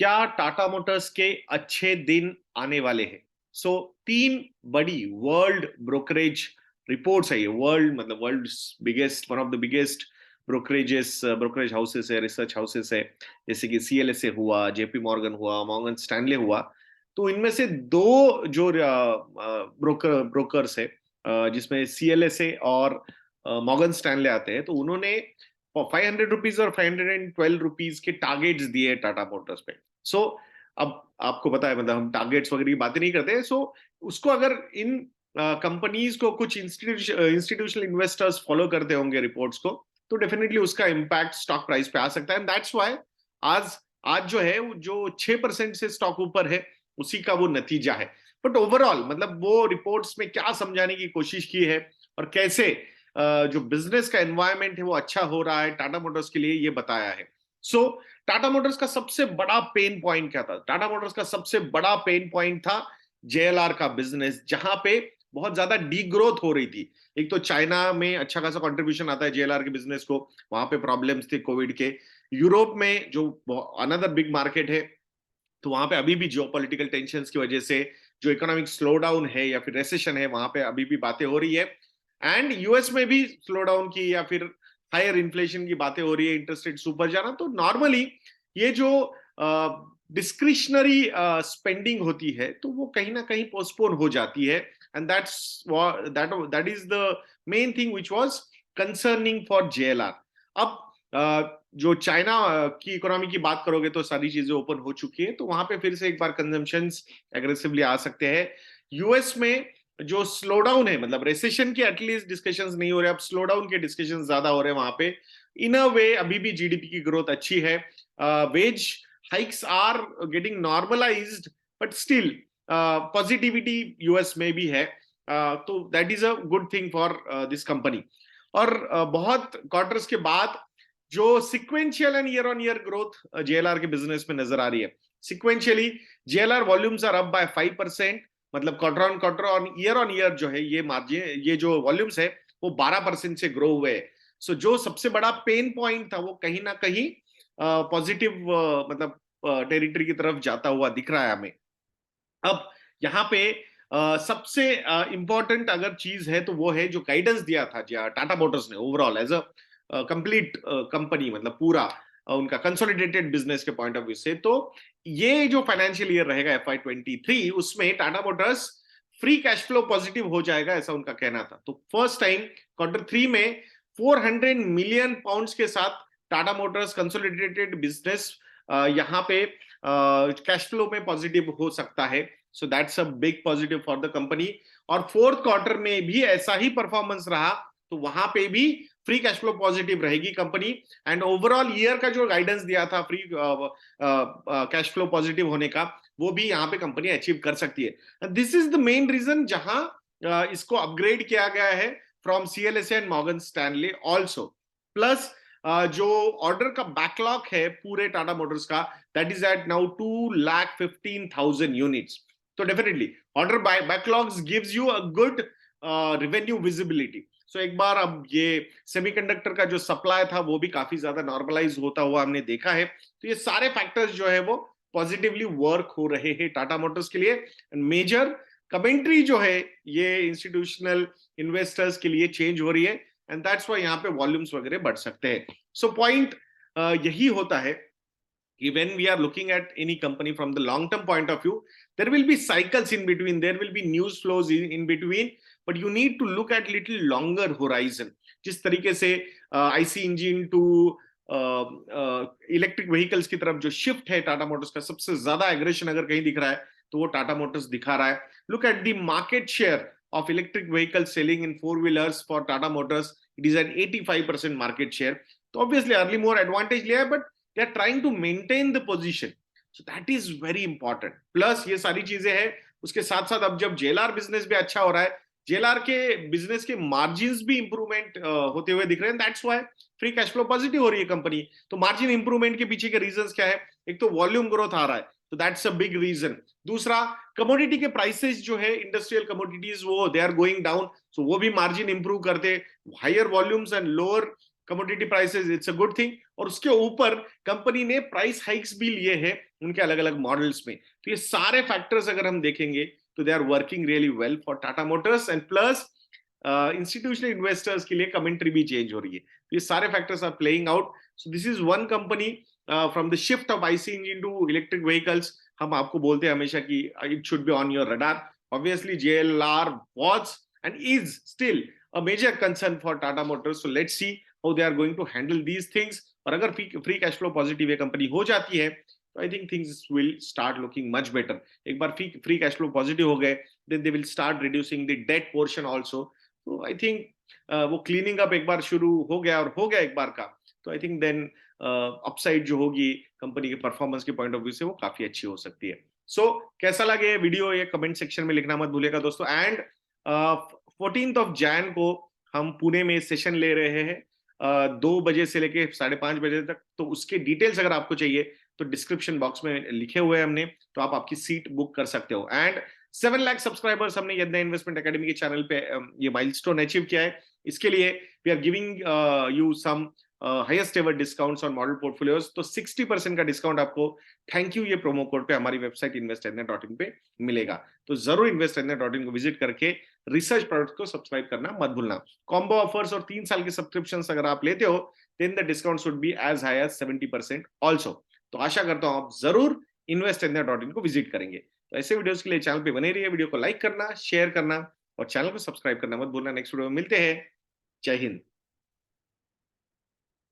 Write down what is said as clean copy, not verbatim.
क्या टाटा मोटर्स के अच्छे दिन आने वाले हैं? सो तीन बड़ी वर्ल्ड ब्रोकरेज रिपोर्ट्स है, ये वर्ल्ड मतलब world biggest, one of the biggest brokerage houses है, रिसर्च हाउसेस है, जैसे कि सीएलएसए हुआ, जेपी मॉर्गन हुआ, मॉर्गन स्टैनले हुआ। तो इनमें से दो जो ब्रोकर्स है, जिसमें सीएलएसए और मॉर्गन स्टैनले आते हैं, तो उन्होंने ₹500 और ₹512 के टारगेट्स दिए टाटा मोटर्स पे। सो अब आपको पता है, मतलब हम टारगेट्स वगैरह की बातें नहीं करते। सो उसको अगर इन कंपनीज को कुछ इंस्टीट्यूशनल इन्वेस्टर्स फॉलो करते होंगे रिपोर्ट्स को, तो डेफिनेटली उसका इम्पैक्ट स्टॉक प्राइस पे आ सकता है। दैट्स व्हाई आज आज जो है जो 6% से स्टॉक ऊपर है, उसी का वो नतीजा है। बट ओवरऑल मतलब वो रिपोर्ट्स में क्या समझाने की कोशिश की है और कैसे जो बिजनेस का एनवायरमेंट है वो अच्छा हो रहा है टाटा मोटर्स के लिए, ये बताया है। सो टाटा मोटर्स का सबसे बड़ा पेन पॉइंट क्या था? टाटा मोटर्स का सबसे बड़ा पेन पॉइंट था जेएलआर का बिजनेस, जहां पे बहुत ज्यादा डी ग्रोथ हो रही थी। एक तो चाइना में अच्छा खासा कंट्रीब्यूशन आता है जेएलआर के बिजनेस को, वहां पे प्रॉब्लम्स थे कोविड के। यूरोप में जो अनदर बिग मार्केट है, तो वहां पे अभी भी जियोपॉलिटिकल टेंशंस की वजह से जो इकोनॉमिक स्लो डाउन है या फिर रेसेशन है, वहां पे अभी भी बातें हो रही है। एंड यूएस में भी स्लो डाउन की या फिर हायर इन्फ्लेशन की बातें हो रही है, इंटरेस्ट रेट्स ऊपर जाना। तो नॉर्मली ये जो डिस्क्रिशनरी स्पेंडिंग होती है, तो वो कहीं ना कहीं पोस्टपोन हो जाती है। And that is the main thing which was concerning for JLR. अब जो चाइना की इकोनॉमी की बात करोगे तो सारी चीजें ओपन हो चुकी है, तो वहां पे फिर से एक बार कंजम्पशंस एग्रेसिवली आ सकते हैं। यूएस में जो स्लो डाउन है, मतलब रेसेशन के एटलीस्ट डिस्कशंस नहीं हो रहे, अब स्लो डाउन के डिस्कशंस ज्यादा हो रहे हैं वहां पे। इन अ वे अभी भी जीडीपी की ग्रोथ अच्छी है, wage hikes are getting normalized, but still positivity US में भी है। तो that is a good thing for this company. और बहुत क्वार्टर्स के बाद जो sequential and year on year growth JLR के बिजनेस में नजर आ रही है। Sequentially JLR volumes are up by 5%, मतलब क्वार्टर ऑन ईयर जो है ये मार्जिन, ये जो वॉल्यूम्स है वो 12% से ग्रो हुए हैं। सो जो सबसे बड़ा पेन पॉइंट था वो कहीं ना कहीं पॉजिटिव मतलब टेरिटरी की तरफ जाता हुआ दिख रहा है हमें। अब यहाँ पे सबसे इंपॉर्टेंट अगर चीज है तो वो है जो गाइडेंस दिया था टाटा मोटर्स ने overall as a complete company, मतलब पूरा उनका कंसोलिडेटेड बिजनेस के पॉइंट ऑफ व्यू से। तो ये जो फाइनेंशियल ईयर रहेगा FY23, उसमें Tata Motors free cash flow positive हो जाएगा, ऐसा उनका कहना था। तो फर्स्ट टाइम Q3 में 400 मिलियन पाउंड्स के साथ टाटा मोटर्स कंसोलिडेटेड बिजनेस यहाँ पे कैश फ्लो में पॉजिटिव हो सकता है। So that's a big positive for the company. और फोर्थ क्वार्टर में भी ऐसा ही परफॉर्मेंस रहा, तो वहां पे भी फ्री कैश फ्लो पॉजिटिव रहेगी कंपनी। एंड ओवरऑल ईयर का जो गाइडेंस दिया था फ्री कैश फ्लो पॉजिटिव होने का, वो भी यहाँ पे कंपनी अचीव कर सकती है। This is the main reason जहां इसको अपग्रेड किया गया है from CLSA and Morgan Stanley also. Plus जो ऑर्डर का बैकलॉग है पूरे टाटा मोटर्स का, that is at now 2,15,000 units. तो definitely order backlogs gives you a good revenue visibility. So एक बार अब ये सेमीकंडक्टर का जो सप्लाई था वो भी काफी ज्यादा नॉर्मलाइज होता हुआ हमने देखा है। तो ये सारे फैक्टर्स जो है वो पॉजिटिवली वर्क हो रहे हैं टाटा मोटर्स के लिए। मेजर कमेंट्री जो है ये इंस्टीट्यूशनल इन्वेस्टर्स के लिए चेंज हो रही है, एंड दैट्स व्हाई यहाँ पे वॉल्यूम्स वगैरह बढ़ सकते हैं। सो पॉइंट यही होता है कि when we are looking at any company from the long term point of view, there will be cycles in between, there will be news flows in between, but you need to look at little longer horizon। जिस तरीके से IC engine to electric vehicles की तरफ जो shift है Tata Motors का, सबसे ज्यादा एग्रेशन अगर कहीं दिख रहा है तो वो टाटा मोटर्स दिखा रहा है। Look at the market share of electric vehicles selling in four wheelers for Tata Motors, it is at 85% market share। तो obviously early more advantage लिया है, but they are trying to maintain the position, so that is very important। Plus ये सारी चीजें हैं, उसके साथ साथ अब जब जेएलआर बिजनेस भी अच्छा हो रहा है, जेएलआर के बिजनेस के मार्जिन्स भी इंप्रूवमेंट होते हुए दिख रहे हैं, that's why free cash flow positive हो रही है कंपनी। तो मार्जिन इंप्रूवमेंट के पीछे के रीजंस क्या है? एक तो वॉल्यूम ग्रोथ आ रहा है, तो दैट्स अ बिग रीजन। दूसरा, कमोडिटी के प्राइसेस जो है इंडस्ट्रियल कमोडिटीज वो they are going down, so वो भी मार्जिन इंप्रूव करते। Higher volumes and lower commodity prices, it's a good thing. और उसके ऊपर कंपनी ने प्राइस हाइक्स भी लिए हैं उनके अलग अलग मॉडल्स में। तो ये सारे फैक्टर्स अगर हम देखेंगे तो they are working really well for Tata Motors, and plus institutional investors के लिए कमेंट्री भी चेंज हो रही है। तो ये सारे factors are playing out. So this is one company from the shift of IC engine to electric vehicles. हम आपको बोलते हैं हमेशा कि it should be on your radar. Obviously JLR was and is still a major concern for Tata Motors. So let's see how they are going to handle these things. और अगर free cash flow positive ये company हो जाती है तो I think things will start looking much better. एक बार free cash flow positive हो गए then they will start reducing the debt portion also. तो आई थिंक वो क्लीनिंग अप एक बार शुरू हो गया और हो गया एक बार का, तो आई थिंक देन अपसाइड जो होगी कंपनी के परफॉर्मेंस के पॉइंट ऑफ व्यू से वो काफी अच्छी हो सकती है। सो कैसा लगे वीडियो ये कमेंट सेक्शन में लिखना मत भूलिएगा दोस्तों। एंड 14th ऑफ जैन को हम पुणे में सेशन ले रहे हैं 2 बजे से लेके 5:30 बजे तक। तो उसके डिटेल्स अगर आपको चाहिए तो डिस्क्रिप्शन बॉक्स में लिखे हुए हैं हमने, तो आप आपकी सीट बुक कर सकते हो। एंड 7 लाख सब्सक्राइबर्स हमने यज्ञ इन्वेस्टमेंट एकेडमी के चैनल पे ये माइलस्टोन अचीव किया है। इसके लिए we are giving you some highest ever discounts on model portfolios. तो 60% का डिस्काउंट आपको थैंक यू ये प्रोमो कोड पे हमारी वेबसाइट investindia.in पे मिलेगा। तो जरूर investindia.in को विजिट करके रिसर्च प्रोडक्ट को सब्सक्राइब करना मत भूलना। कॉम्बो ऑफर्स और 3 साल के सब्सक्रिप्शन अगर आप लेते हो then the discount should be as high as 70% also. तो आशा करता हूं आप जरूर investindia.in को विजिट करेंगे। तो ऐसे वीडियोस के लिए चैनल पे बने रहिए, वीडियो को लाइक करना, शेयर करना और चैनल को सब्सक्राइब करना मत भूलना। नेक्स्ट वीडियो में मिलते हैं। जय हिंद।